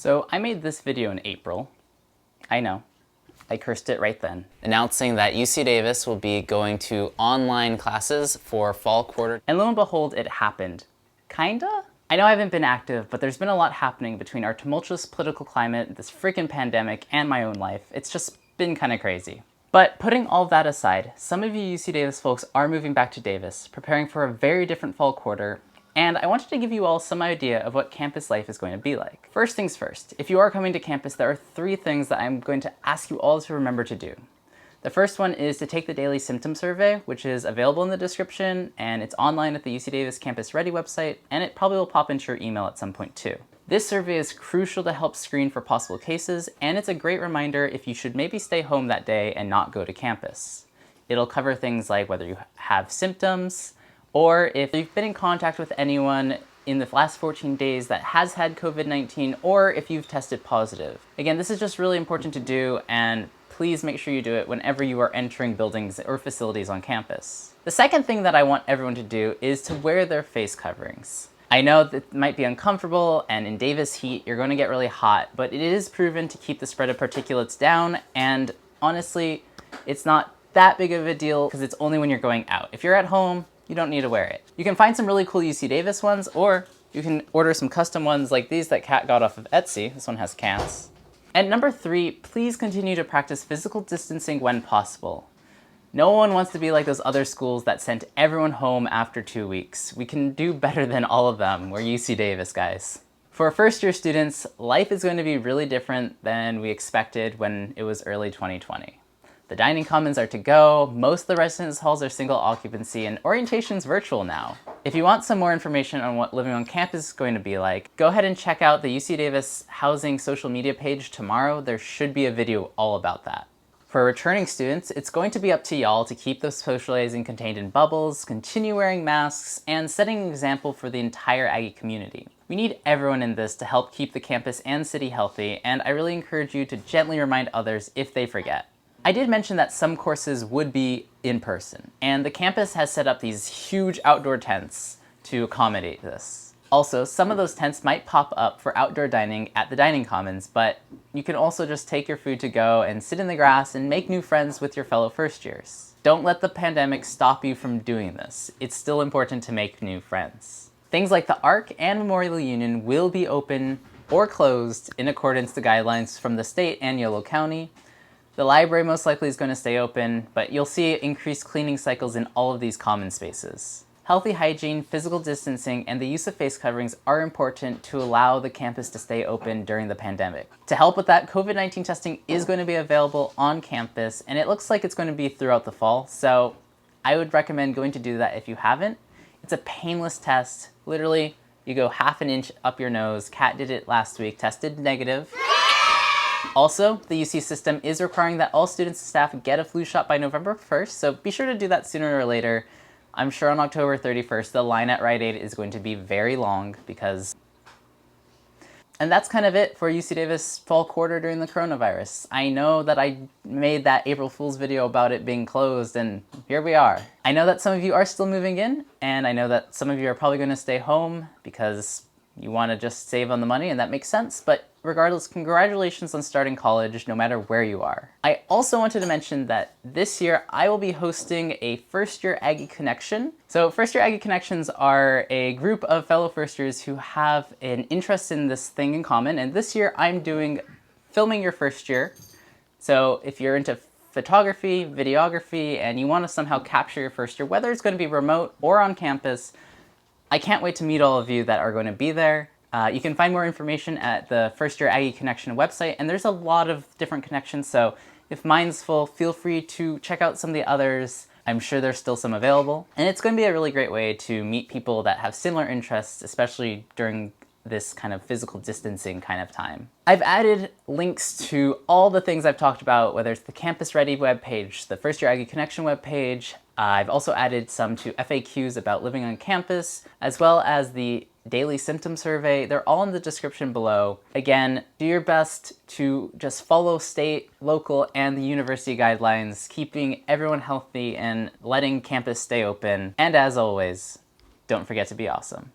So I made this video in April. I know, I cursed it right then. Announcing that UC Davis will be going to online classes for fall quarter. And lo and behold, it happened. Kinda? I know I haven't been active, but there's been a lot happening between our tumultuous political climate, this freaking pandemic, and my own life. It's just been kinda crazy. But putting all that aside, some of you UC Davis folks are moving back to Davis, preparing for a very different fall quarter, and I wanted to give you all some idea of what campus life is going to be like. First things first, if you are coming to campus, there are 3 things that I'm going to ask you all to remember to do. The first one is to take the daily symptom survey, which is available in the description, and it's online at the UC Davis Campus Ready website, and it probably will pop into your email at some point too. This survey is crucial to help screen for possible cases, and it's a great reminder if you should maybe stay home that day and not go to campus. It'll cover things like whether you have symptoms, or if you've been in contact with anyone in the last 14 days that has had COVID-19, or if you've tested positive. Again, this is just really important to do, and please make sure you do it whenever you are entering buildings or facilities on campus. The second thing that I want everyone to do is to wear their face coverings. I know that it might be uncomfortable, and in Davis heat, you're going to get really hot, but it is proven to keep the spread of particulates down, and honestly, it's not that big of a deal because it's only when you're going out. If you're at home, you don't need to wear it. You can find some really cool UC Davis ones, or you can order some custom ones like these that Kat got off of Etsy. This one has cats. And number 3, please continue to practice physical distancing when possible. No one wants to be like those other schools that sent everyone home after 2 weeks. We can do better than all of them. We're UC Davis, guys. For first-year students, life is going to be really different than we expected when it was early 2020. The dining commons are to go, most of the residence halls are single occupancy, and orientation's virtual now. If you want some more information on what living on campus is going to be like, go ahead and check out the UC Davis Housing social media page tomorrow. There should be a video all about that. For returning students, it's going to be up to y'all to keep the socializing contained in bubbles, continue wearing masks, and setting an example for the entire Aggie community. We need everyone in this to help keep the campus and city healthy, and I really encourage you to gently remind others if they forget. I did mention that some courses would be in person, and the campus has set up these huge outdoor tents to accommodate this. Also, some of those tents might pop up for outdoor dining at the dining commons, but you can also just take your food to go and sit in the grass and make new friends with your fellow first years. Don't let the pandemic stop you from doing this. It's still important to make new friends. Things like the ARC and Memorial Union will be open or closed in accordance to guidelines from the state and Yolo County. The library most likely is going to stay open, but you'll see increased cleaning cycles in all of these common spaces. Healthy hygiene, physical distancing, and the use of face coverings are important to allow the campus to stay open during the pandemic. To help with that, COVID-19 testing is going to be available on campus, and it looks like it's going to be throughout the fall, so I would recommend going to do that if you haven't. It's a painless test. Literally, you go half an inch up your nose. Kat did it last week, tested negative. Also, the UC system is requiring that all students and staff get a flu shot by November 1st, so be sure to do that sooner or later. I'm sure on October 31st, the line at Rite Aid is going to be very long because... And that's kind of it for UC Davis fall quarter during the coronavirus. I know that I made that April Fool's video about it being closed, and here we are. I know that some of you are still moving in, and I know that some of you are probably going to stay home because you want to just save on the money, and that makes sense, but regardless, congratulations on starting college, no matter where you are. I also wanted to mention that this year I will be hosting a First Year Aggie Connection. So First Year Aggie Connections are a group of fellow first years who have an interest in this thing in common, and this year I'm doing filming your first year. So if you're into photography, videography, and you want to somehow capture your first year, whether it's going to be remote or on campus, I can't wait to meet all of you that are going to be there. You can find more information at the First Year Aggie Connection website, and there's a lot of different connections, so if mine's full, feel free to check out some of the others. I'm sure there's still some available. And it's going to be a really great way to meet people that have similar interests, especially during this kind of physical distancing kind of time. I've added links to all the things I've talked about, whether it's the Campus Ready webpage, the First Year Aggie Connection webpage. I've also added some to FAQs about living on campus, as well as the daily symptom survey. They're all in the description below. Again, do your best to just follow state, local, and the university guidelines, keeping everyone healthy and letting campus stay open. And as always, don't forget to be awesome.